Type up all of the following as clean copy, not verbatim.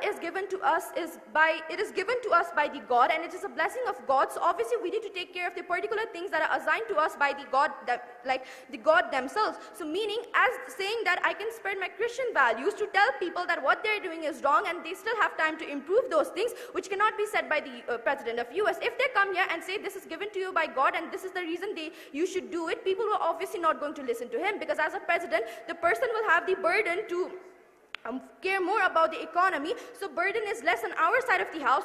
is given to us it is given to us by the God, and it is a blessing of God. So obviously we need to take care of the particular things that are assigned to us by the God, like the God themselves. So meaning, as saying that I can spread my Christian values to tell people that what they're doing is wrong and they still have time to improve those things, which cannot be said by the President of US. If they come here and say this is given to you by God and this is the reason you should do it, people are obviously not going to listen to him, because as a president, the person will have the burden to care more about the economy. So burden is less on our side of the house.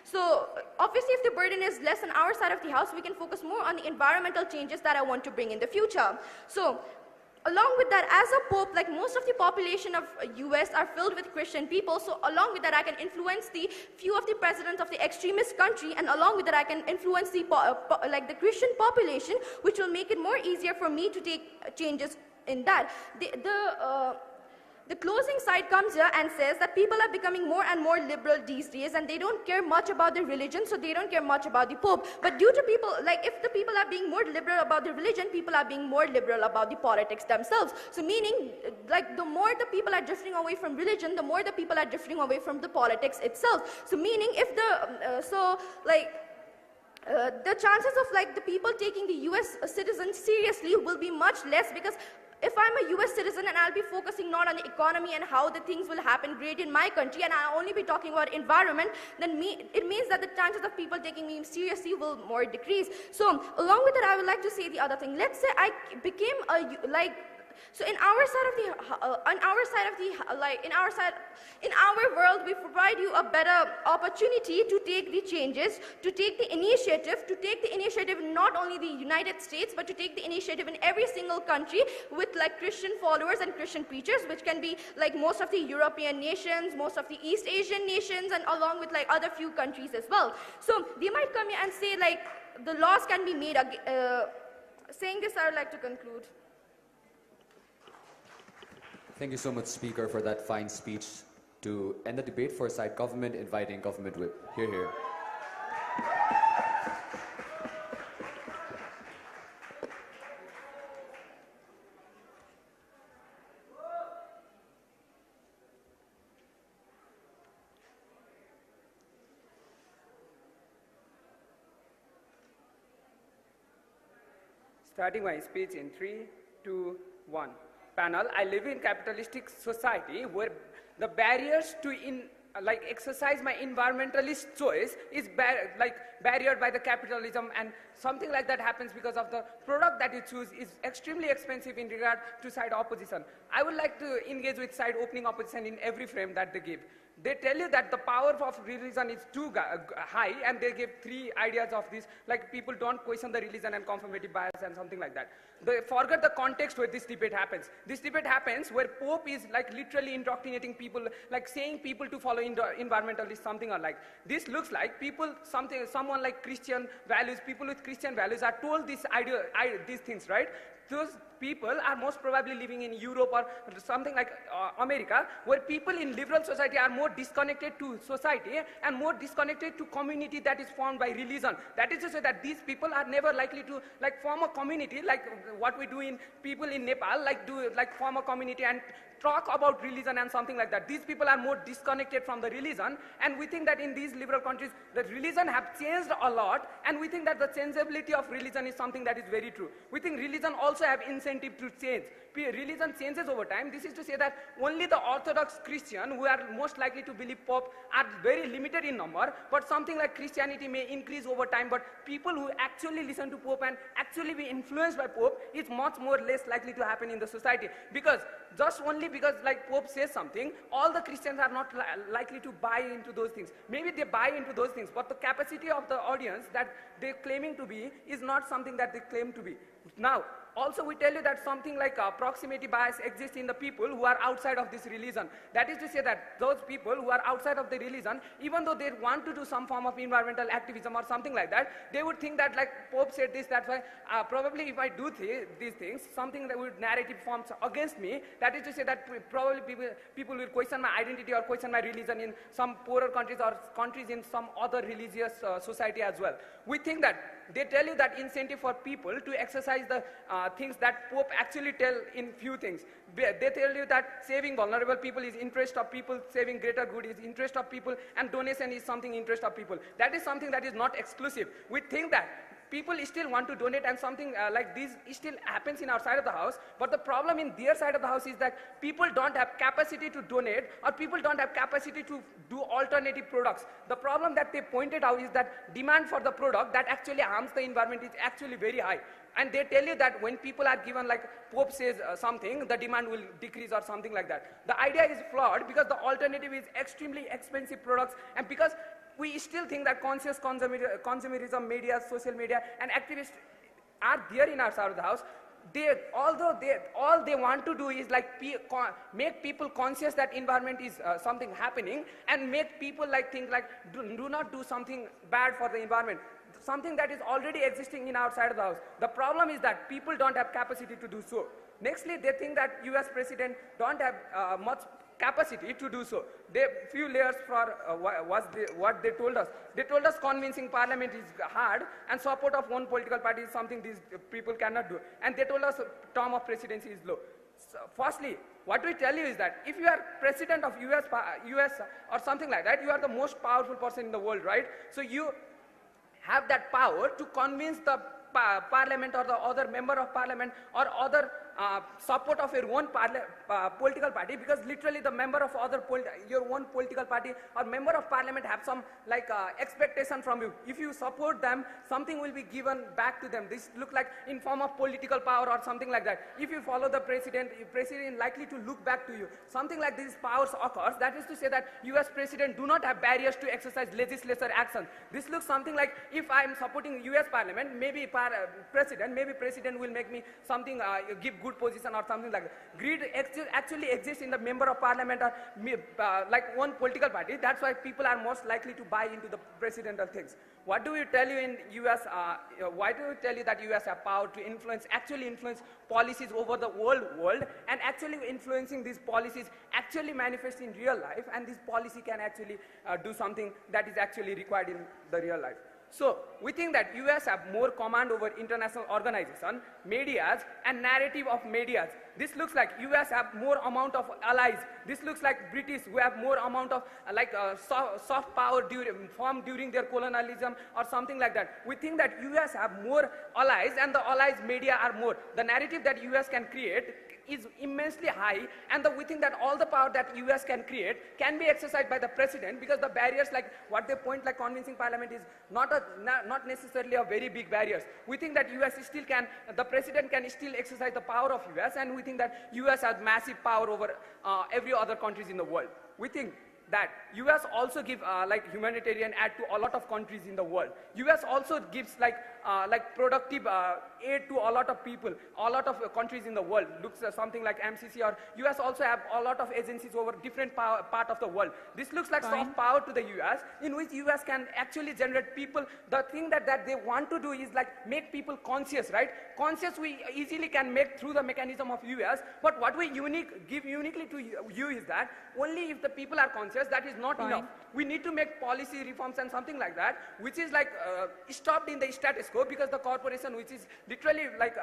So obviously if the burden is less on our side of the house, we can focus more on the environmental changes that I want to bring in the future. So along with that, as a pope, like most of the population of US are filled with Christian people, so along with that I can influence the few of the presidents of the extremist country, and along with that I can influence the like the Christian population, which will make it more easier for me to take changes in that. The closing side comes here and says that people are becoming more and more liberal these days, and they don't care much about the religion, so they don't care much about the Pope. But due to people, like if the people are being more liberal about the religion, people are being more liberal about the politics themselves. So meaning, like the more the people are drifting away from religion, the more the people are drifting away from the politics itself. So meaning, if the chances of like the people taking the US citizens seriously will be much less, because if I'm a US citizen and I'll be focusing not on the economy and how the things will happen great in my country, and I'll only be talking about environment, then it means that the chances of people taking me seriously will more decrease. So along with that, I would like to say the other thing. Let's say I became so in our world, we provide you a better opportunity to take the changes, to take the initiative in not only the United States, but to take the initiative in every single country with like Christian followers and Christian preachers, which can be like most of the European nations, most of the East Asian nations, and along with like other few countries as well. So they might come here and say like the laws can be made. Saying this, I would like to conclude. Thank you so much, Speaker, for that fine speech. To end the debate, for side government, inviting Government Whip. Hear, hear. Starting my speech in 3, 2, 1. Panel, I live in capitalistic society where the barriers to exercise my environmentalist choice is barriered by the capitalism, and something like that happens because of the product that you choose is extremely expensive in regard to side opposition. I would like to engage with side opening opposition in every frame that they give. They tell you that the power of religion is too high, and they give 3 ideas of this, like people don't question the religion and conformity bias and something like that. They forget the context where this debate happens. This debate happens where Pope is like literally indoctrinating people, like saying people to follow environmentalists, something or like. This looks like someone like Christian values, people with Christian values are told these things, right? Those people are most probably living in Europe or something like America, where people in liberal society are more disconnected to society and more disconnected to community that is formed by religion. That is to say that these people are never likely to form a community like what we do in people in Nepal, form a community and talk about religion and something like that. These people are more disconnected from the religion, and we think that in these liberal countries, the religion have changed a lot, and we think that the changeability of religion is something that is very true. We think religion also have incentive to change. Religion changes over time. This is to say that only the Orthodox Christian, who are most likely to believe Pope, are very limited in number, but something like Christianity may increase over time, but people who actually listen to Pope and actually be influenced by Pope is much more less likely to happen in the society, because Pope says something, all the Christians are not likely to buy into those things. Maybe they buy into those things, but the capacity of the audience that they're claiming to be is not something that they claim to be. Now, also we tell you that something like proximity bias exists in the people who are outside of this religion. That is to say that those people who are outside of the religion, even though they want to do some form of environmental activism or something like that, they would think that like Pope said this, that's why probably if I do these things, something that would narrative forms against me. That is to say that probably people will question my identity or question my religion in some poorer countries or countries in some other religious society as well. We think that they tell you that incentive for people to exercise the things that Pope actually tell in few things. They tell you that saving vulnerable people is interest of people, saving greater good is interest of people, and donation is something interest of people. That is something that is not exclusive. We think that people still want to donate, and something like this still happens in our side of the house, but the problem in their side of the house is that people don't have capacity to donate, or people don't have capacity to do alternative products. The problem that they pointed out is that demand for the product that actually harms the environment is actually very high. And they tell you that when people are given, like Pope says something, the demand will decrease or something like that. The idea is flawed because the alternative is extremely expensive products, and because we still think that conscious consumerism, media, social media, and activists are there in our side of the house. All they want to do is like make people conscious that environment is something happening, and make people like think like do not do something bad for the environment, something that is already existing in our side of the house. The problem is that people don't have capacity to do so. Nextly, they think that US president don't have much capacity to do so. Few layers for what they told us. They told us convincing parliament is hard, and support of one political party is something these people cannot do. And they told us term of presidency is low. So firstly, what we tell you is that if you are president of US or something like that, you are the most powerful person in the world, right? So you have that power to convince the parliament or the other member of parliament or other support of your own political party, because literally the member of your own political party or member of parliament have some like expectation from you. If you support them, something will be given back to them. This look like in form of political power or something like that. If you follow the president is likely to look back to you. Something like these powers occurs. That is to say that US president do not have barriers to exercise legislature action. This looks something like if I am supporting US parliament, maybe president will make me something, give good position or something like that. Greed actually exists in the member of parliament or like one political party. That's why people are most likely to buy into the presidential things. What do we tell you in US? Why do we tell you that US have power to actually influence policies over the world, and actually influencing these policies actually manifest in real life, and this policy can actually do something that is actually required in the real life. So we think that US have more command over international organization, medias, and narrative of medias. This looks like US have more amount of allies. This looks like British who have more amount of soft power formed during their colonialism or something like that. We think that US have more allies, and the allies media are more. The narrative that US can create is immensely high, and we think that all the power that US can create can be exercised by the president, because the barriers like what they point like convincing parliament is not necessarily a very big barriers. We think that the president can still exercise the power of US, and we think that US has massive power over every other countries in the world. We think that US also give like humanitarian aid to a lot of countries in the world. US also gives like productive aid to a lot of people, a lot of countries in the world. Looks something like MCC, or US also have a lot of agencies over different part of the world. This looks like soft power to the US, in which US can actually generate people. The thing that they want to do is like make people conscious, right? Conscious we easily can make through the mechanism of US, but what we give uniquely to you is that only if the people are conscious, that is not enough. We need to make policy reforms and something like that, which is like stopped in the status quo, because the corporation, which is literally like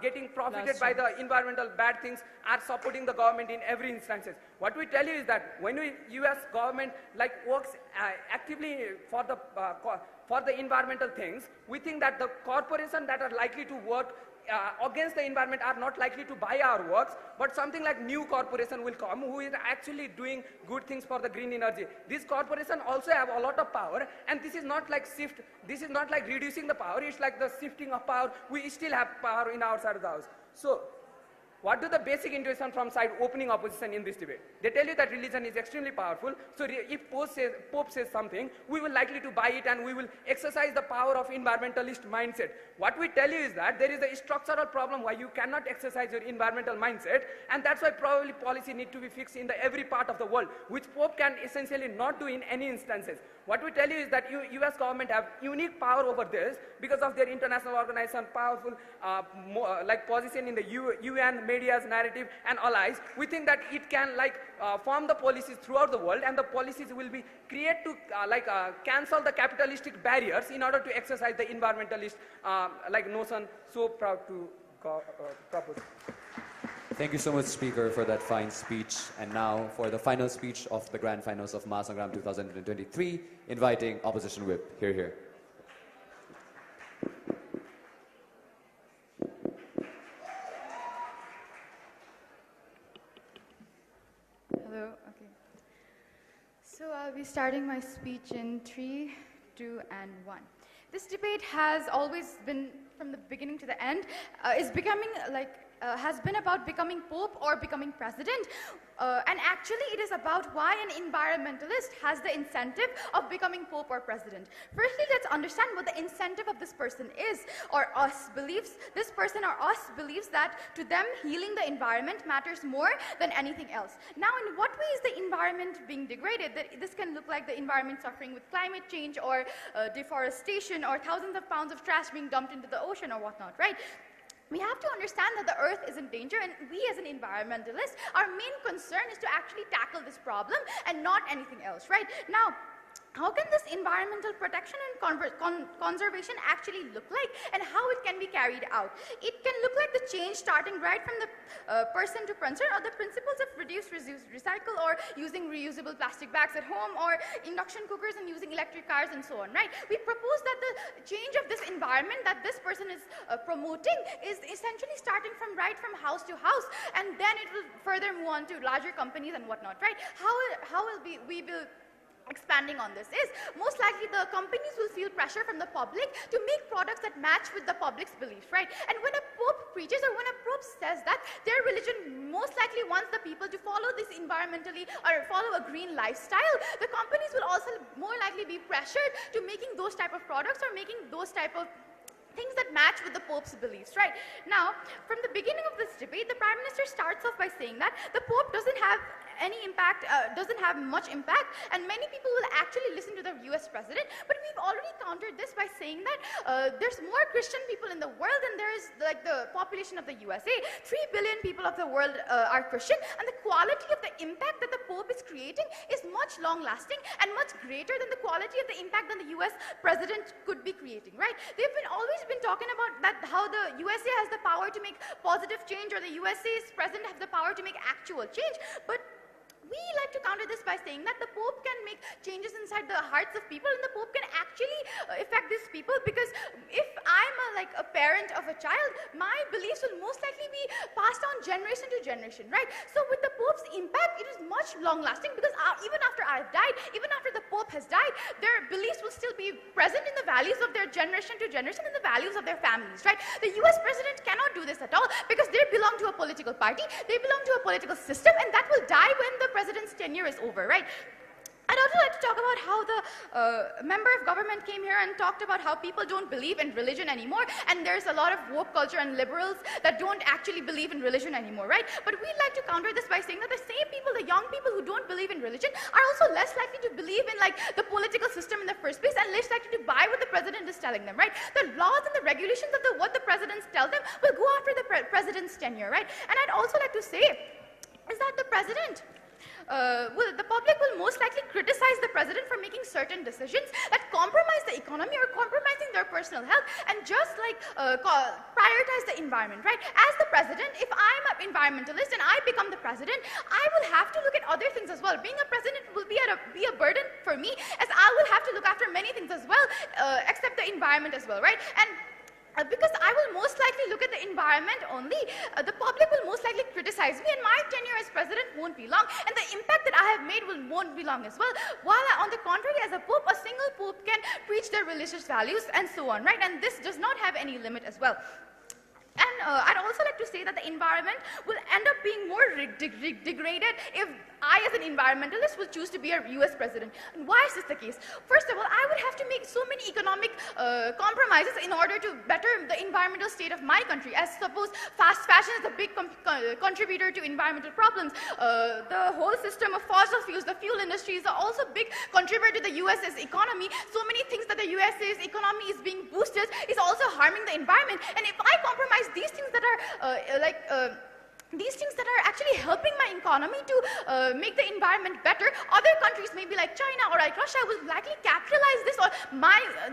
getting profited by the environmental bad things, are supporting the government in every instances. What we tell you is that when US government like works actively for the environmental things, we think that the corporation that are likely to work against the environment are not likely to buy our works, but something like new corporation will come who is actually doing good things for the green energy. These corporations also have a lot of power, and this is not like this is not like reducing the power, it's like the shifting of power. We still have power in our side of the house. So what do the basic intuition from side opening opposition in this debate? They tell you that religion is extremely powerful, so if Pope says something, we will likely to buy it, and we will exercise the power of environmentalist mindset. What we tell you is that there is a structural problem why you cannot exercise your environmental mindset, and that's why probably policy need to be fixed in every part of the world, which Pope can essentially not do in any instances. What we tell you is that US government have unique power over this because of their international organization, powerful like position in the UN, media's narrative and allies, we think that it can form the policies throughout the world, and the policies will be created to cancel the capitalistic barriers in order to exercise the environmentalist notion so proud to propose. Thank you so much, Speaker, for that fine speech. And now for the final speech of the Grand Finals of Mahasangram 2023, inviting Opposition Whip. Hear, hear. Hello, okay. So I'll be starting my speech in 3, 2, and 1. This debate has always been, from the beginning to the end, has been about becoming Pope or becoming President. And actually, it is about why an environmentalist has the incentive of becoming Pope or President. Firstly, let's understand what the incentive of this person is, or us believes. This person or us believes that to them, healing the environment matters more than anything else. Now, in what way is the environment being degraded? This can look like the environment suffering with climate change, or deforestation, or thousands of pounds of trash being dumped into the ocean or whatnot, right? We have to understand that the earth is in danger, and we as an environmentalist, our main concern is to actually tackle this problem and not anything else, right? Now, how can this environmental protection and conservation actually look like, and how it can be carried out? It can look like the change starting right from the person to person, or the principles of reduce, reuse, recycle, or using reusable plastic bags at home, or induction cookers and using electric cars and so on, right? We propose that the change of this environment that this person is promoting is essentially starting from house to house, and then it will further move on to larger companies and whatnot, right? How will we will expanding on this is most likely the companies will feel pressure from the public to make products that match with the public's beliefs, right? And when a pope preaches, or when a pope says that their religion most likely wants the people to follow this environmentally or follow a green lifestyle, the companies will also more likely be pressured to making those type of products or making those type of things that match with the Pope's beliefs, right? Now, from the beginning of this debate, the Prime Minister starts off by saying that the Pope doesn't have any impact, doesn't have much impact, and many people will actually listen to the US President, but we've already countered this by saying that there's more Christian people in the world than there is like the population of the USA. 3 billion people of the world are Christian, and the quality of the impact that the Pope is creating is much long-lasting and much greater than the quality of the impact that the US President could be creating, right? They've always been talking about that, how the USA has the power to make positive change, or the USA's president has the power to make actual change, but we like to counter this by saying that the Pope can make changes inside the hearts of people, and the Pope can actually affect these people, because if I'm a parent of a child, my beliefs will most likely be passed on generation to generation, right? So with the Pope's impact, it is much long lasting, because even after I've died, even after the Pope has died, their beliefs will still be present in the values of their generation to generation and the values of their families, right? The US President cannot do this at all, because they belong to a political party, they belong to a political system, and that will die when the president's tenure is over, right? I'd also like to talk about how the member of government came here and talked about how people don't believe in religion anymore, and there's a lot of woke culture and liberals that don't actually believe in religion anymore, right? But we'd like to counter this by saying that the same people, the young people who don't believe in religion, are also less likely to believe in the political system in the first place, and less likely to buy what the president is telling them, right? The laws and the regulations of what the presidents tell them will go after the president's tenure, right? And I'd also like to say is that the president the public will most likely criticize the president for making certain decisions that compromise the economy or compromising their personal health, and just prioritize the environment, right? As the president, if I'm an environmentalist and I become the president, I will have to look at other things as well. Being a president will be a burden for me, as I will have to look after many things as well, except the environment as well, right? And because I will most likely look at the environment only, the public will most likely criticize me, and my tenure as president won't be long, and the impact that I have made won't be long as well. While on the contrary, as a pope, a single pope can preach their religious values and so on, right? And this does not have any limit as well. And I'd also like to say that the environment will end up being more degraded if I, as an environmentalist, will choose to be a US president. And why is this the case? First of all, I would have to make so many economic compromises in order to better the environmental state of my country. As suppose fast fashion is a big contributor to environmental problems. The whole system of fossil fuels, the fuel industry is also a big contributor to the US's economy. So many things that the US's economy is being boosted is also harming the environment. And if I compromise these things that are these things that are actually helping my economy to make the environment better, other countries, maybe like China or like Russia, will likely capitalize this or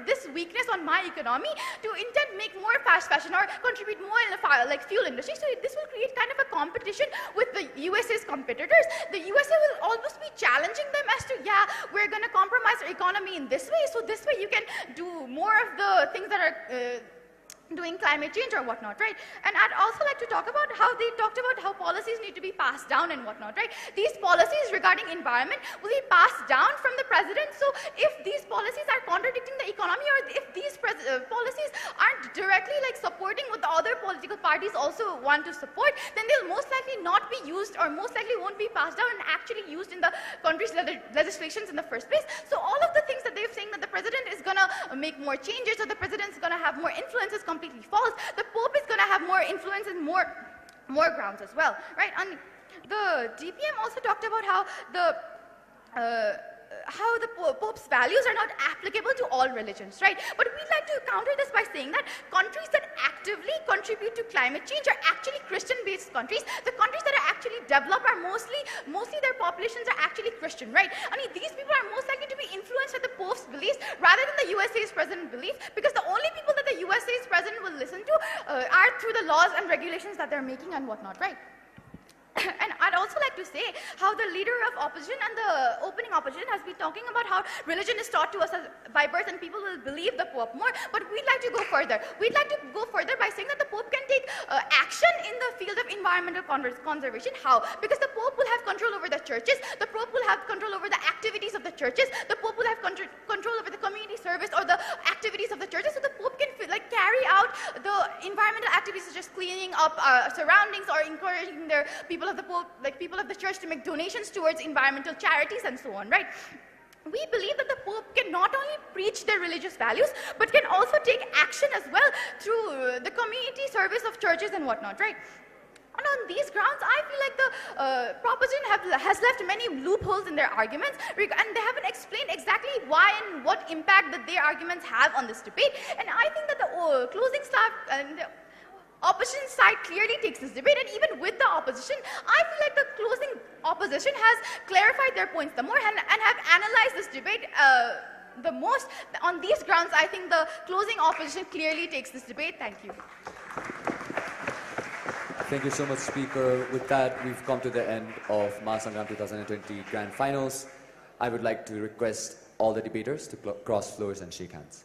this weakness on my economy to instead make more fast fashion or contribute more in the like fuel industry. So this will create kind of a competition with the USA's competitors. The USA will almost be challenging them as to, yeah, we're going to compromise our economy in this way, so this way you can do more of the things that are doing climate change or whatnot, right? And I'd also like to talk about how they talked about how policies need to be passed down and whatnot, right? These policies regarding environment will be passed down from the president. So if these policies are contradicting the economy, or if these policies aren't directly like supporting what the other political parties also want to support, then they'll most likely not be used, or most likely won't be passed down and actually used in the country's legislations in the first place. So all of the things that they're saying that the president is gonna make more changes, or the president's gonna have more influence, is completely false. The Pope is going to have more influence and more grounds as well, right? And the DPM also talked about how the Pope's values are not applicable to all religions, right? But we'd like to counter this by saying that countries that actively contribute to climate change are actually Christian-based countries. The countries that are actually developed are mostly their populations are actually Christian, right? I mean, these people are most likely to be influenced by the Pope's beliefs rather than the USA's president beliefs, because the only people that the USA's president will listen to are through the laws and regulations that they're making and whatnot, right? And I'd also like to say how the leader of opposition and the opening opposition has been talking about how religion is taught to us by birth and people will believe the Pope more. But we'd like to go further. We'd like to go further by saying that the Pope can take action in the field of environmental conservation. How? Because the Pope will have control over the churches. The Pope will have control over the activities of the churches. The Pope will have control over the community service or the activities of the churches. So the Pope can carry out the environmental activities such as cleaning up surroundings or encouraging their people of the Pope, like people of the church, to make donations towards environmental charities and so on, right? We believe that the Pope can not only preach their religious values, but can also take action as well through the community service of churches and whatnot, right? And on these grounds, I feel like the proposition has left many loopholes in their arguments, and they haven't explained exactly why and what impact that their arguments have on this debate. And I think that the closing staff and the opposition side clearly takes this debate, and even with the opposition, I feel like the closing opposition has clarified their points the more and have analyzed this debate the most. On these grounds, I think the closing opposition clearly takes this debate. Thank you. Thank you so much, Speaker. With that, we've come to the end of Mahasangram 2020 Grand Finals. I would like to request all the debaters to cross floors and shake hands.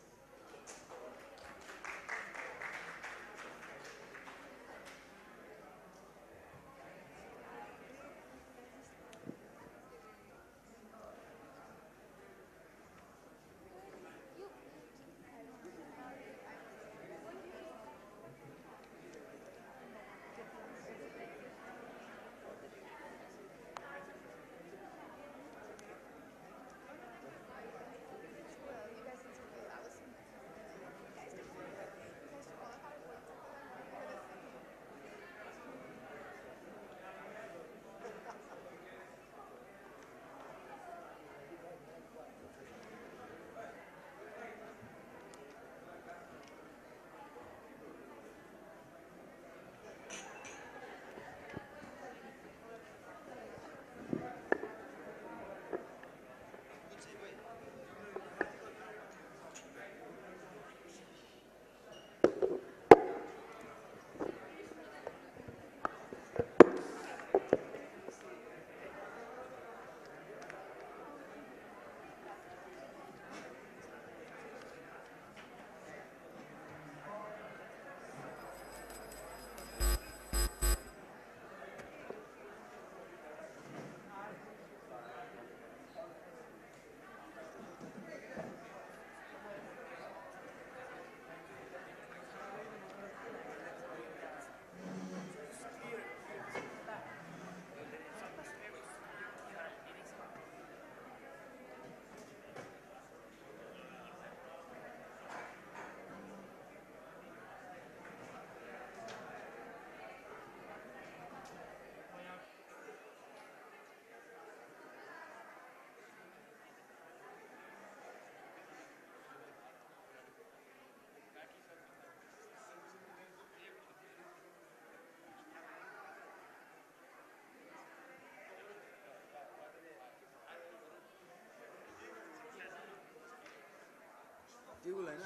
बिल्कुल होइन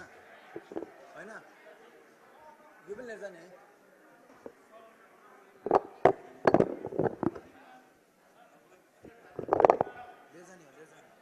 होइन यो पनि लिएर जाने है लिएर जाने हो लिएर जाने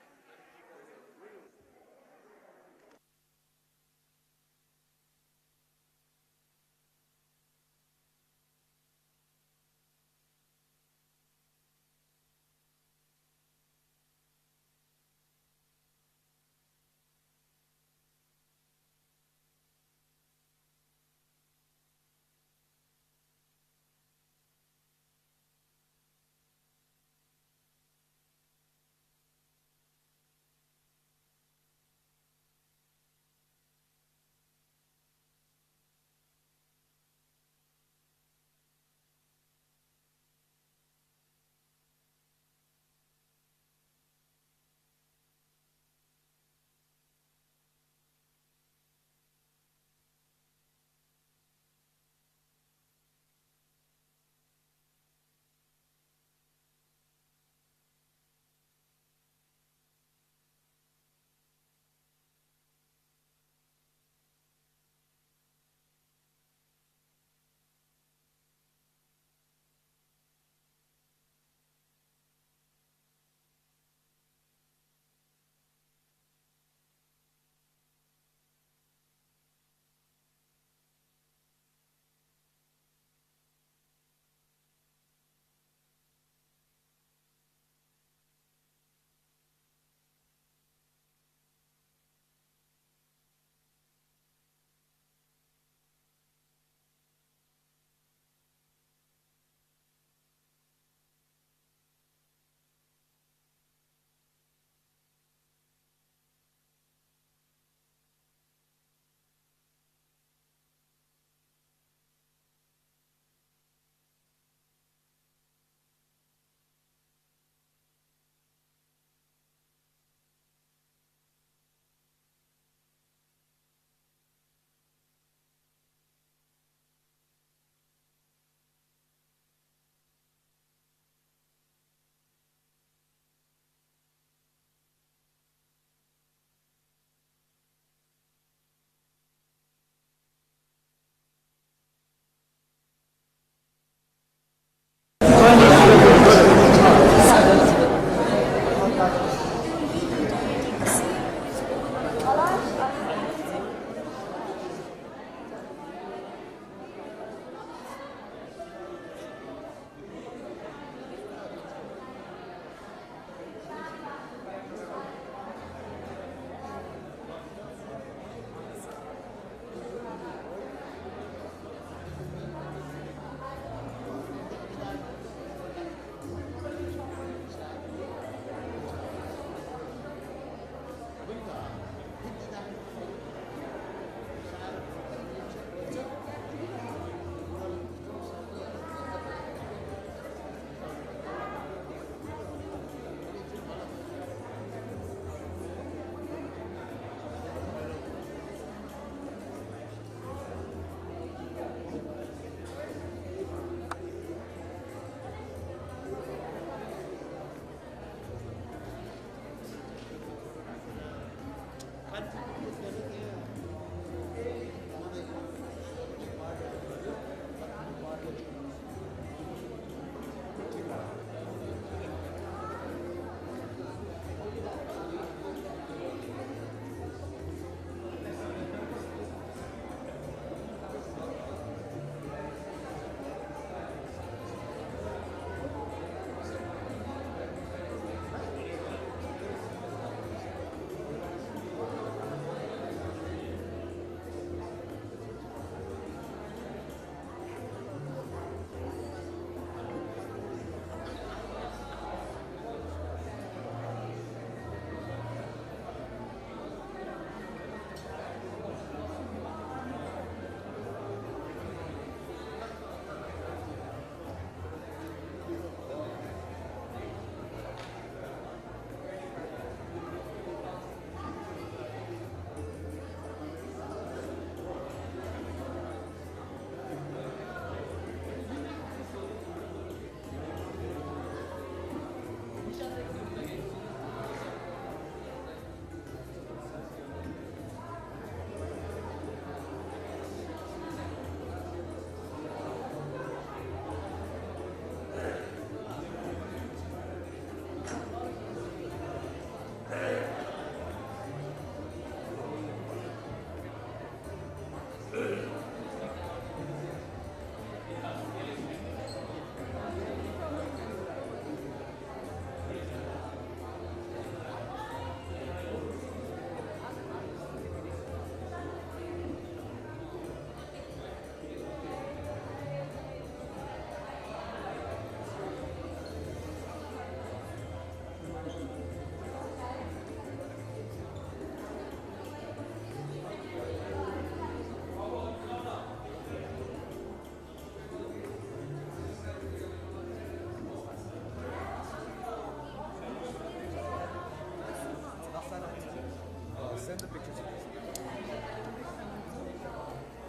Send the pictures.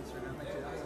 Instagram में share करो.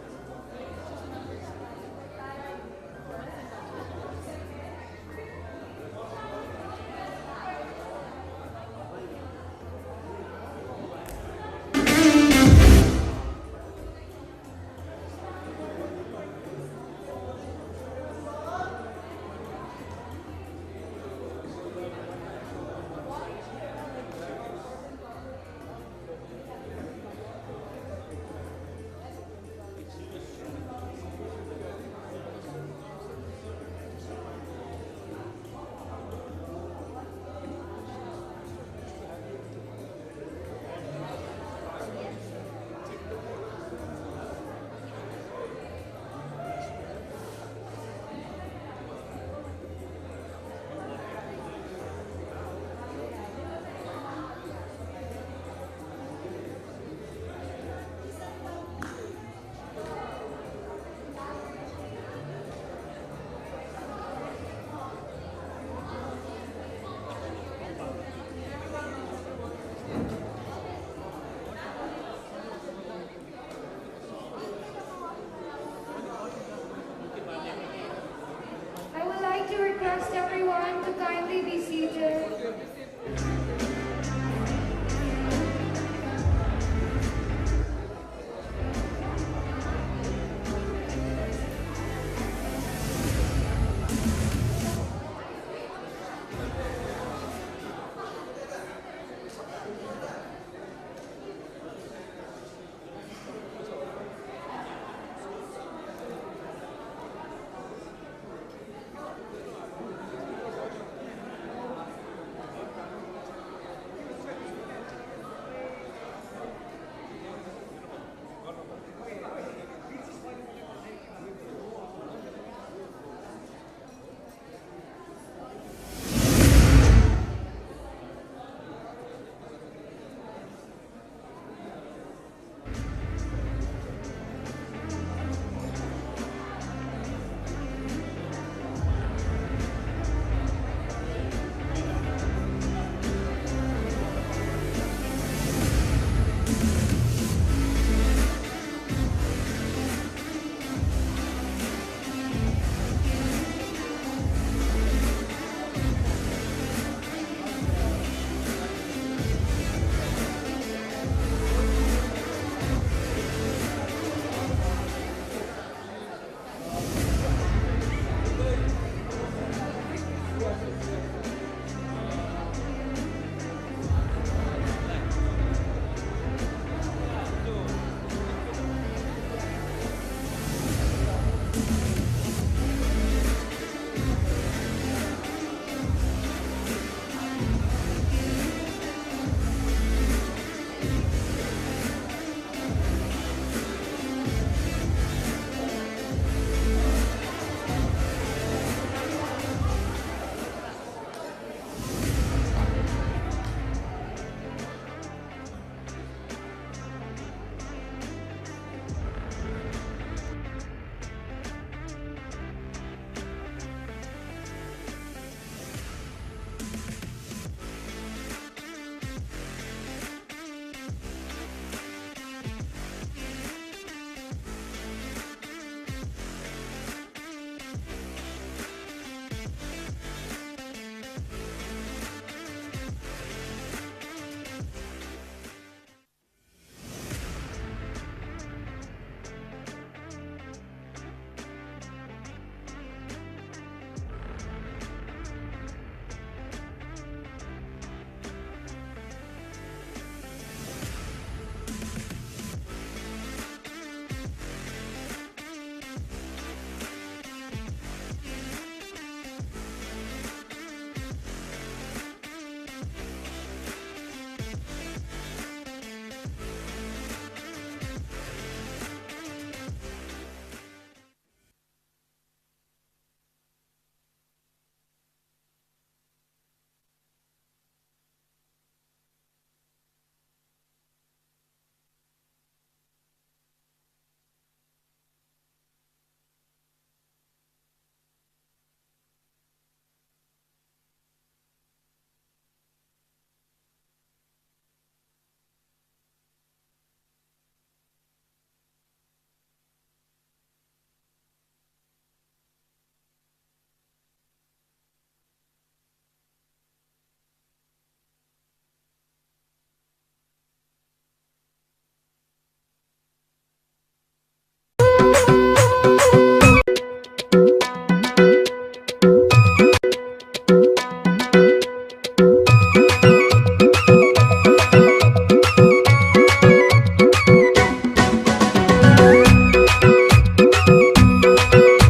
Thank you.